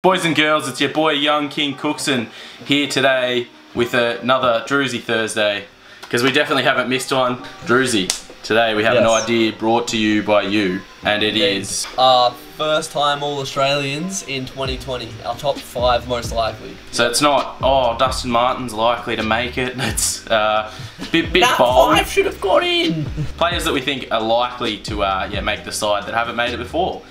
Boys and girls, it's your boy Young King Cookson here today with another Drewzy Thursday, because we definitely haven't missed one. Drewzy, today we have an idea brought to you by you, and it is our first time All Australians in 2020, our top 5 most likely. So it's not, oh, Dustin Martin's likely to make it, it's a bit that bold. 5 should have got in! Players that we think are likely to make the side that haven't made it before.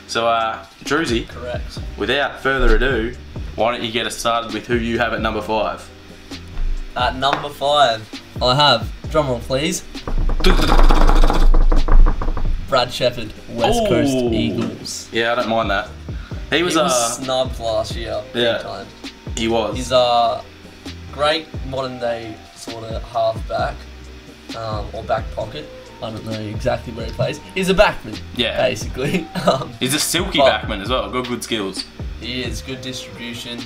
So, Drewzy, correct. Without further ado, why don't you get us started with who you have at number 5? At number 5, I have, drumroll please, Brad Shepherd, West Coast Eagles. Yeah, I don't mind that. He was snubbed last year, big time. He was. He's a great modern day sort of half-back, or back pocket. I don't know exactly where he plays. He's a backman, basically. He's a silky backman as well, got good skills. He is, good distribution,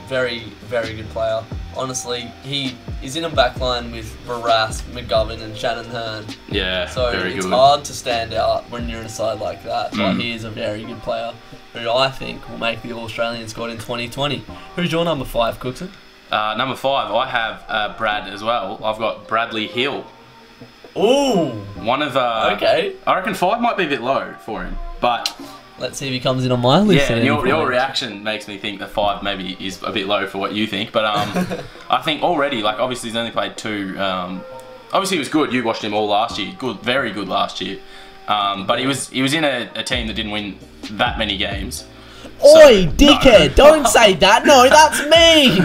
very, very good player. Honestly, he is in a backline with Barras, McGovern and Shannon Hearn. Yeah, so very good. It's hard to stand out when you're in a side like that, but he is a very good player who I think will make the All-Australian squad in 2020. Who's your number 5, Cookson? Number 5, I have Brad as well. I've got Bradley Hill. Ooh! One of okay. I reckon 5 might be a bit low for him, but let's see if he comes in on my list. Yeah, your reaction makes me think that 5 maybe is a bit low for what you think, but I think already, like, obviously he's only played 2. Obviously he was good. You watched him all last year. Good, very good last year. But he was in a team that didn't win that many games. Oi, dickhead! No. Don't say that. No, that's mean.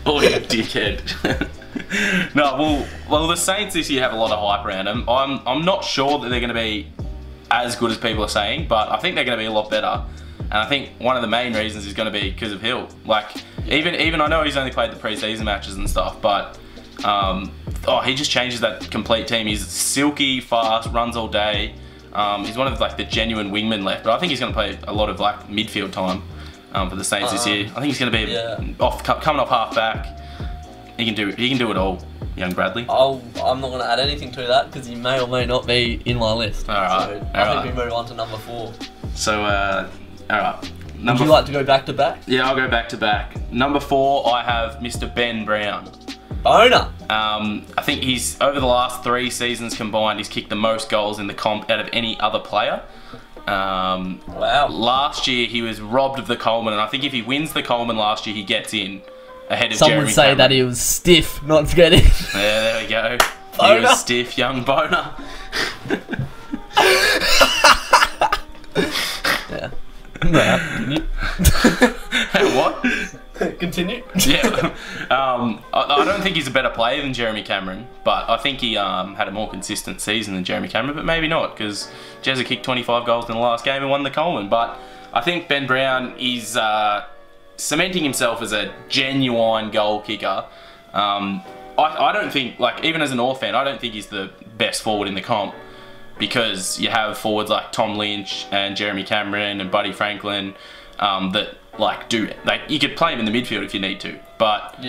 Oi, dickhead. No, well, the Saints this year have a lot of hype around them. I'm not sure that they're going to be as good as people are saying, but I think they're going to be a lot better. And I think one of the main reasons is going to be because of Hill. Like, even I know he's only played the pre-season matches and stuff, but he just changes that complete team. He's silky, fast, runs all day. He's one of like the genuine wingmen left, but I think he's going to play a lot of like midfield time for the Saints this year. I think he's going to be coming off half back. He can do it all, young Bradley. I'm not going to add anything to that because he may or may not be in my list. Alright. So I think we move on to number 4. So, alright. Would you like to go back to back? Yeah, I'll go back to back. Number 4, I have Mr. Ben Brown. Boner! I think he's, over the last 3 seasons combined, he's kicked the most goals in the comp out of any other player. Wow. Last year, he was robbed of the Coleman, and I think if he wins the Coleman last year, he gets in. Ahead of Some Jeremy would say Cameron. that he was stiff not to get in. Yeah, there we go. Boner. He was stiff, young boner. Yeah. Continue. Hey, what? Continue. Yeah. I don't think he's a better player than Jeremy Cameron, but I think he had a more consistent season than Jeremy Cameron, but maybe not, because Jezza kicked 25 goals in the last game and won the Coleman. But I think Ben Brown is cementing himself as a genuine goal kicker. I don't think, like, even as an North fan, I don't think he's the best forward in the comp, because you have forwards like Tom Lynch and Jeremy Cameron and Buddy Franklin that you could play him in the midfield if you need to, but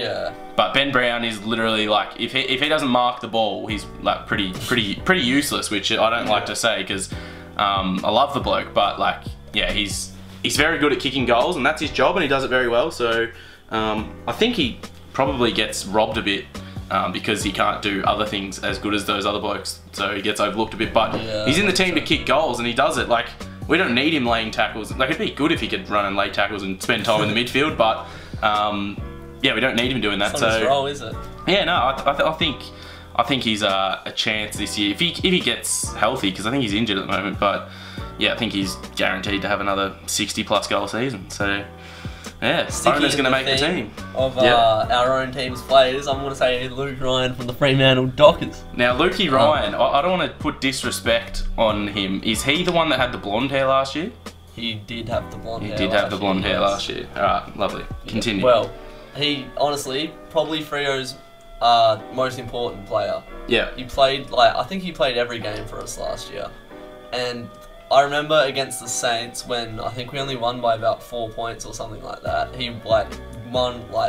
Ben Brown is literally like, if he doesn't mark the ball, he's like pretty useless, which I don't like to say, because I love the bloke, but like, yeah, he's very good at kicking goals, and that's his job, and he does it very well. So I think he probably gets robbed a bit because he can't do other things as good as those other blokes. So he gets overlooked a bit, but he's in the team to kick goals, and he does it. Like, we don't need him laying tackles. Like, it'd be good if he could run and lay tackles and spend time in the midfield, but yeah, we don't need him doing that. It's not his role, is it? Yeah, no, I think he's a chance this year if he gets healthy, because I think he's injured at the moment, but. Yeah, I think he's guaranteed to have another 60+ goal season. So, yeah, Boner's going to make the team. Of our own team's players, I'm going to say Luke Ryan from the Fremantle Dockers. Now, Lukey Ryan, I don't want to put disrespect on him. Is he the one that had the blonde hair last year? He did have the blonde hair. He did have the blonde hair last year. All right, lovely. Continue. Well, he honestly probably Freo's most important player. Yeah. He played I think he played every game for us last year, and I remember against the Saints when I think we only won by about 4 points or something like that. He won,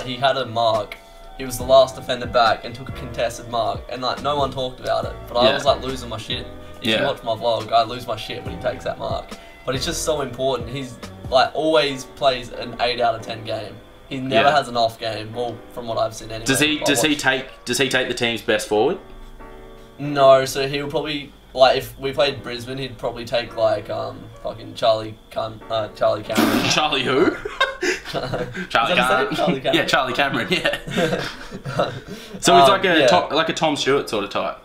he had a mark. He was the last defender back and took a contested mark, and no one talked about it. But I was losing my shit. If you watch my vlog, I lose my shit when he takes that mark. But it's just so important. like always plays an 8 out of 10 game. He never Yeah. has an off game. Well, from what I've seen anyway. Does he take the team's best forward? No, so he'll probably like if we played Brisbane, he'd probably take like fucking Charlie Cameron. Charlie who? Charlie Cameron. Charlie Cameron. Yeah, Charlie Cameron. Yeah. So he's like a like a Tom Stewart sort of type.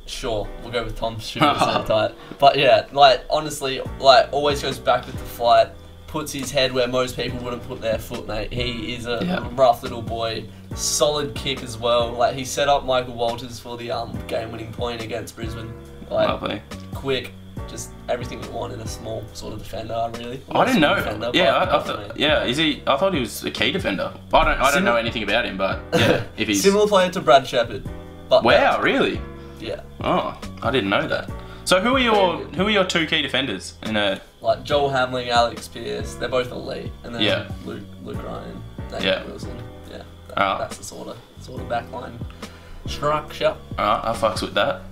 Sure, we'll go with Tom Stewart sort of type. But yeah, like honestly, like always goes back with the flight. Puts his head where most people wouldn't put their foot, mate. He is a rough little boy. Solid kick as well. Like he set up Michael Walters for the game-winning point against Brisbane. Like, Lovely. Quick, just everything you want in a small sort of defender, really. I didn't know. Defender, Yeah, is he? I thought he was a key defender. I don't know anything about him, but yeah, if he's similar player to Brad Shepherd. But wow, really? Yeah. Oh, I didn't know that. So who are your two key defenders in a? Like Joel Hamling, Alex Pearce, they're both elite, and then Luke Ryan, Nathan Wilson. Yeah, that's the sort of backline structure. Alright, I fucks with that.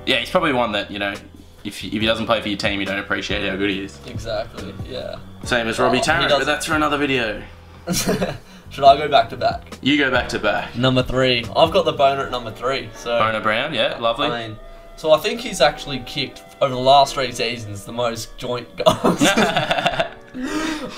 Yeah, he's probably one that, you know, if he doesn't play for your team, you don't appreciate how good he is. Exactly. Yeah. Same as Robbie Tarrant, but that's for another video. Should I go back to back? You go back to back. Number 3. I've got the boner at number 3. So Boner Brown, yeah, lovely. I mean, so I think he's actually kicked over the last 3 seasons the most joint goals.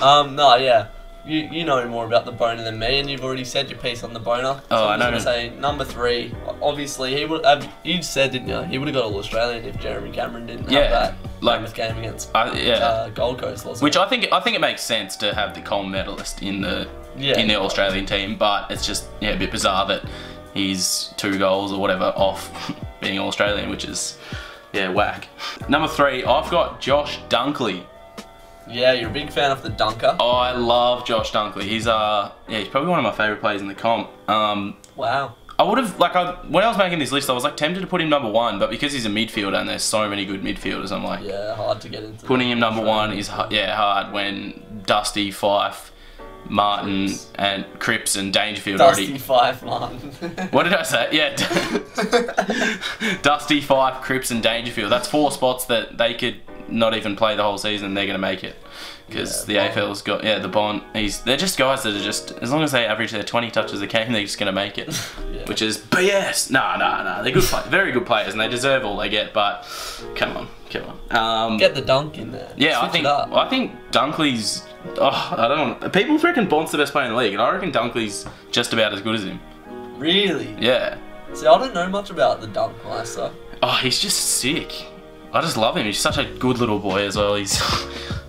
No, yeah. You know more about the boner than me, and you've already said your piece on the boner. Oh, so I I'm know. going to say number 3. Obviously, he would have. You said, didn't you? He would have got All Australian if Jeremy Cameron didn't have that famous game against Gold Coast. Wasn't Which it? I think it makes sense to have the Coleman medalist in the Australian team, but it's just a bit bizarre that he's 2 goals or whatever off being All Australian, which is whack. Number 3, I've got Josh Dunkley. Yeah, you're a big fan of the dunker. Oh, I love Josh Dunkley. He's he's probably one of my favourite players in the comp. Wow. I would have when I was making this list, I was like tempted to put him number 1, but because he's a midfielder and there's so many good midfielders, I'm like, hard to get into. Putting him number 1 is hard when Dusty, Fife, Martin, and Cripps and Dangerfield Dusty, Fife, Martin. What did I say? Yeah. Dusty, Fife, Cripps, and Dangerfield. That's 4 spots that they could not even play the whole season. They're going to make it because the AFL's got the Bond. They're just guys that are just, as long as they average their 20 touches a game, they're just going to make it. Which is BS. No. They're good very good players, and they deserve all they get. But come on. Get the dunk in there. Yeah, Switch I think Dunkley's. Oh, I don't know. People reckon Bond's the best player in the league, and I reckon Dunkley's just about as good as him. Really? Yeah. See, I don't know much about the dunk meister. Oh, he's just sick. I just love him. He's such a good little boy as well.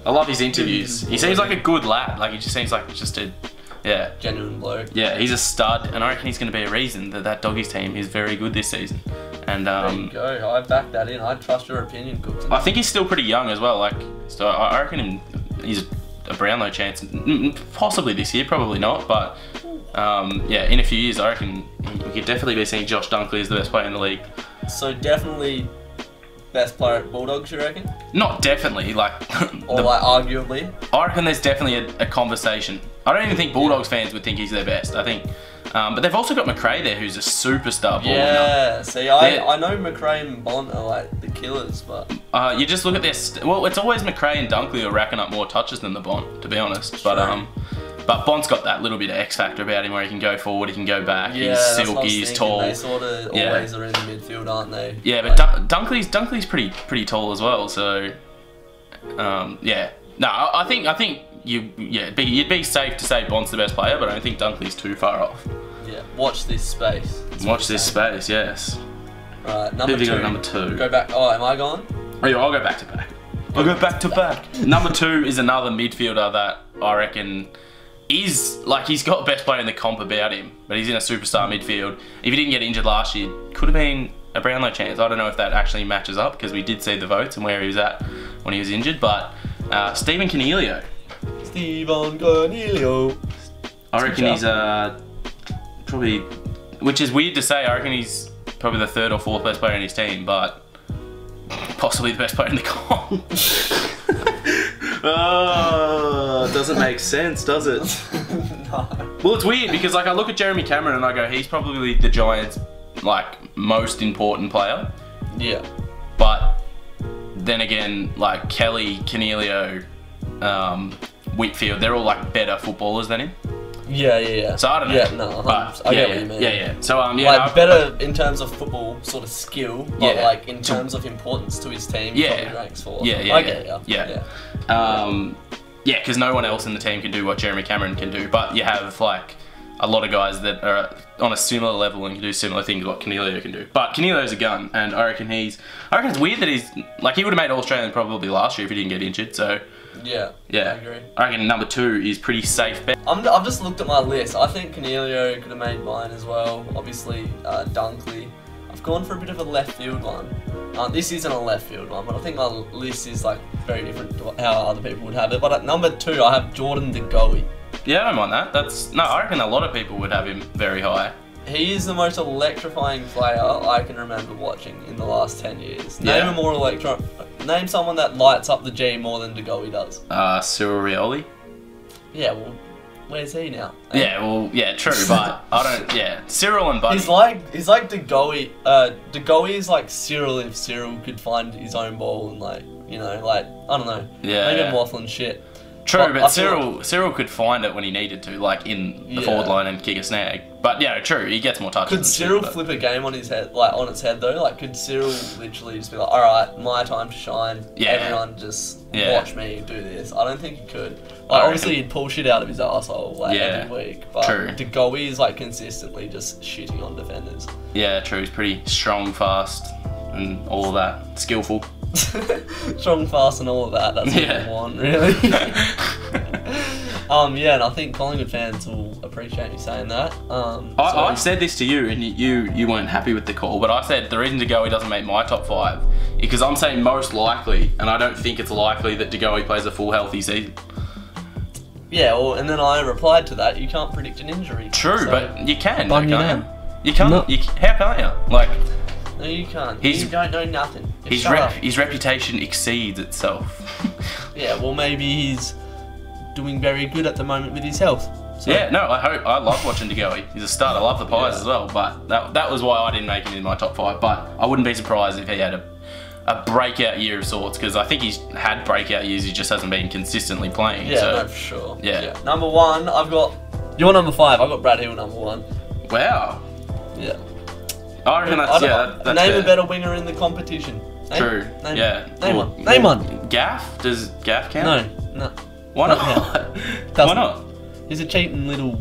I love his interviews. He seems like a good lad. Like, he just seems like just a, genuine bloke. Yeah, he's a stud, and I reckon he's going to be a reason that Doggies team is very good this season. And there you go. I back that in. I trust your opinion, Cookton. I think he's still pretty young as well. Like, so I reckon he's a Brownlow chance. Possibly this year, probably not. But in a few years, I reckon we could definitely be seeing Josh Dunkley as the best player in the league. So definitely best player at Bulldogs, you reckon? Not definitely, like... Or like arguably? I reckon there's definitely a conversation. I don't even think Bulldogs fans would think he's their best. I think... but they've also got McRae there, who's a superstar ball winner. Yeah, see, I know McRae and Bont are like the killers, but... you just look at this... Well, it's always McRae and Dunkley are racking up more touches than the Bont, to be honest. But Bont's got that little bit of X factor about him where he can go forward, he can go back, he's silky, he's tall. They sort of always are in the midfield, aren't they? Yeah, but Dunkley's pretty tall as well, so yeah. No, I think you'd be safe to say Bont's the best player, but I don't think Dunkley's too far off. Yeah, watch this space. Watch this space, yes. Right, number 2. Number 2. Go back. Oh, am I gone? Oh, yeah, I'll go back to back. I'll go back to back. Number 2 is another midfielder that I reckon is, like, he's got best player in the comp about him, but he's in a superstar midfield. If he didn't get injured last year, could have been a Brownlow chance. I don't know if that actually matches up because we did see the votes and where he was at when he was injured, but Stephen Cornelio. Stephen Cornelio. I reckon he's probably, which is weird to say, I reckon he's probably the 3rd or 4th best player in his team, but possibly the best player in the comp. Oh, it doesn't make sense, does it? No. Well, it's weird because, like, I look at Jeremy Cameron and I go, he's probably the Giants' like most important player. Yeah. But then again, like Kelly, Cornelio, Whitfield, they're all like better footballers than him. Yeah. So I don't know. Yeah, no, but, I get what you mean. Yeah. So like better in terms of football sort of skill, but Yeah. like in terms of importance to his team, he probably ranks fourth. Yeah. Yeah. Because no one else in the team can do what Jeremy Cameron can do, but you have like a lot of guys that are on a similar level and can do similar things what Canelio can do. But Canelio's a gun, and I reckon it's weird that he's like he would have made All-Australian probably last year if he didn't get injured. So yeah, I agree. I reckon number 2 is pretty safe bet. I've just looked at my list. I think Canelio could have made mine as well. Obviously, Dunkley. I've gone for a bit of a left field one. This isn't a left field one, but I think my list is like very different to how other people would have it. But at number 2, I have Jordan De Goey. Yeah, I don't mind that. I reckon a lot of people would have him very high. He is the most electrifying player I can remember watching in the last 10 years. Name someone that lights up the G more than De Goey does. Cyril Rioli. Yeah, well, where's he now? Yeah, well, yeah, true, but I don't. Yeah, Cyril and Buddy. He's like De Goey. De Goey is like Cyril if Cyril could find his own ball and like I don't know. Yeah. Maybe I'm waffling shit. True, but Cyril could find it when he needed to, like in the forward line and kick a snag. But yeah, true, he gets more touches. Could Cyril flip a game on his head, like on its head though? Like, could Cyril literally just be like, "All right, my time to shine. Yeah. Everyone just watch me do this." I don't think he could. Like, obviously, he'd pull shit out of his arsehole every week. But De Goey is like consistently just shitting on defenders. Yeah, true. He's pretty strong, fast, and all of that. Skillful. Strong, fast, and all of that. That's what you want, really. And I think Collingwood fans will appreciate me saying that. I said this to you, and you weren't happy with the call, but I said the reason De Goey doesn't make my top 5 is because I'm saying most likely, and I don't think it's likely that De Goey plays a full healthy season. Yeah, well, and then I replied to that, you can't predict an injury. True, so but you can. Can't you? You can't. No. How can't you? Like. No, you can't. You don't know nothing. His reputation exceeds itself. Yeah, well, maybe he's doing very good at the moment with his health. So. Yeah, no, I love watching De Goey. He's a stud. I love the Pies as well, but that was why I didn't make him in my top 5. But I wouldn't be surprised if he had a breakout year of sorts, because I think he's had breakout years, he just hasn't been consistently playing. Yeah, so, no, for sure. Yeah. Number 1, I've got... You're number 5, I've got Brad Hill number 1. Wow. Yeah. I reckon that's name fair. A better winger in the competition. True. Name one. Name one. Gaff? Does Gaff count? No. Why not? Why not? He's a cheating little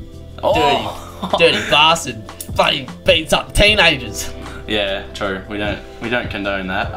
dirty bastard. Bloody beats up teenagers. Yeah, true. We don't condone that.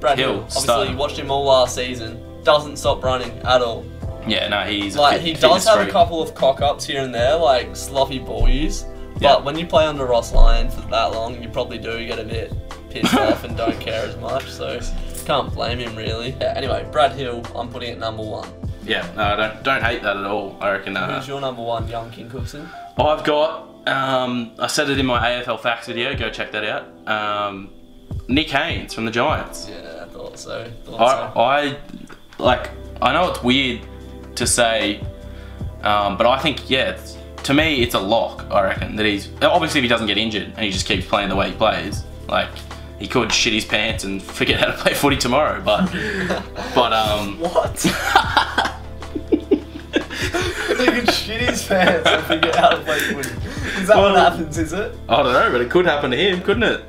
Brad Hill. Hill. Obviously, you watched him all last season. Doesn't stop running at all. Yeah, no, he's like he does have a couple of cock ups here and there, like sloppy ball use. But when you play under Ross Lyon for that long, you probably do get a bit pissed off and don't care as much. So can't blame him really. Yeah, anyway, Brad Hill, I'm putting it number 1. Yeah, no, don't hate that at all. I reckon. Who's your number 1, young King Cookson? I've got. I said it in my AFL Facts video. Go check that out. Nick Haynes from the Giants. Yeah, I thought so. I know it's weird to say, but I think to me it's a lock. I reckon that he's obviously if he doesn't get injured and he just keeps playing the way he plays, like he could shit his pants and forget how to play footy tomorrow. But what? He could shit his pants and forget how to play footy. Is that what happens? Is it? I don't know, but it could happen to him, couldn't it?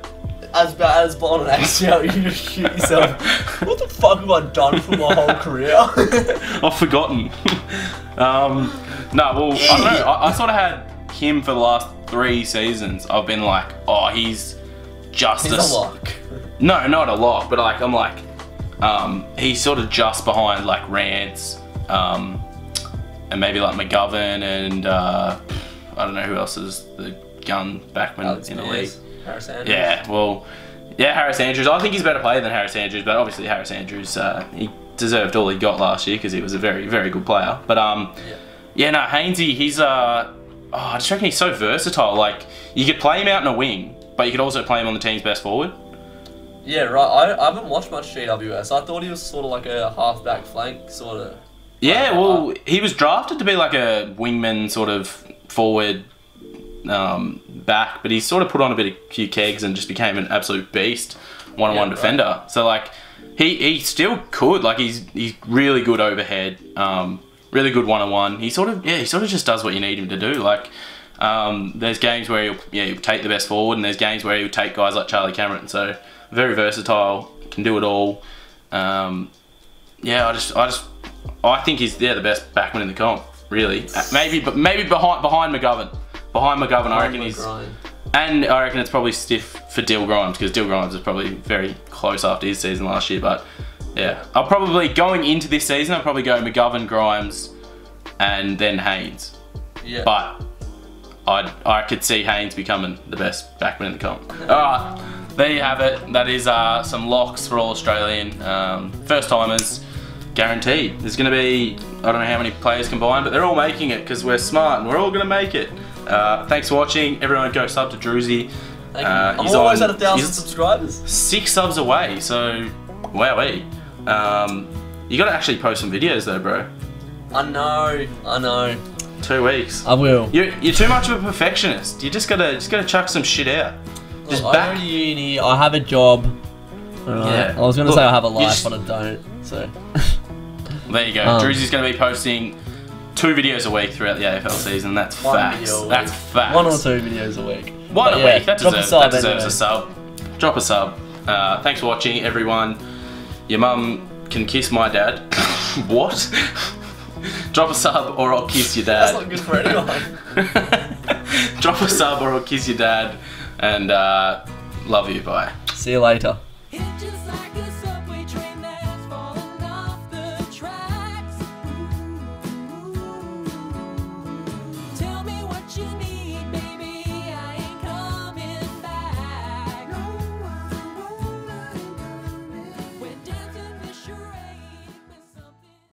As bad as on an ACL, you just shoot yourself. What the fuck have I done for my whole career? I've forgotten. No, well, I don't know. I sort of had him for the last 3 seasons. I've been like, oh, he's just a lock. No, not a lock, but like I'm like, he's sort of just behind like Rance, and maybe like McGovern and I don't know who else is the gun backman in the league. Harris Andrews. Yeah, well, Harris Andrews. I think he's a better player than Harris Andrews, but obviously Harris Andrews, he deserved all he got last year because he was a very, very good player. But no, Hainsey, he's I just reckon he's so versatile. Like you could play him out in a wing, but you could also play him on the team's best forward. Yeah, right. I haven't watched much GWS. I thought he was sort of like a half-back flank sort of. Yeah, well, he was drafted to be like a wingman sort of forward back, but he sort of put on a few kegs and just became an absolute beast, one-on-one defender. So like, he still could. Like he's really good overhead, really good one-on-one. He sort of just does what you need him to do. Like there's games where he'll take the best forward, and there's games where he'll take guys like Charlie Cameron. So very versatile, can do it all. Yeah, I think he's the best backman in the comp. Really, maybe behind McGovern. Behind McGovern, I reckon he's. And I reckon it's probably stiff for Dill Grimes, because Dill Grimes is probably very close after his season last year. But yeah, I'll probably, going into this season, I'll probably go McGovern, Grimes, and then Haynes. Yeah. But I could see Haynes becoming the best backman in the comp. Alright, there you have it. That is some locks for all Australian first timers. Guaranteed. There's going to be, I don't know how many players combined, but they're all making it because we're smart and we're all going to make it. Thanks for watching. Everyone go sub to Drewzy. I'm almost at 1,000 subscribers. 6 subs away, so wowee. You got to actually post some videos though, bro. I know. 2 weeks. I will. You're too much of a perfectionist. You just gotta chuck some shit out. Just I go to uni. I have a job. Yeah. I was gonna say I have a life, but I don't. So. There you go. Drewzy's going to be posting 2 videos a week throughout the AFL season. That's facts. That's facts. 1 or 2 videos a week. One a week. That deserves a sub. Drop a sub. Thanks for watching, everyone. Your mum can kiss my dad. What? Drop a sub or I'll kiss your dad. That's not good for anyone. Drop a sub or I'll kiss your dad. And love you. Bye. See you later.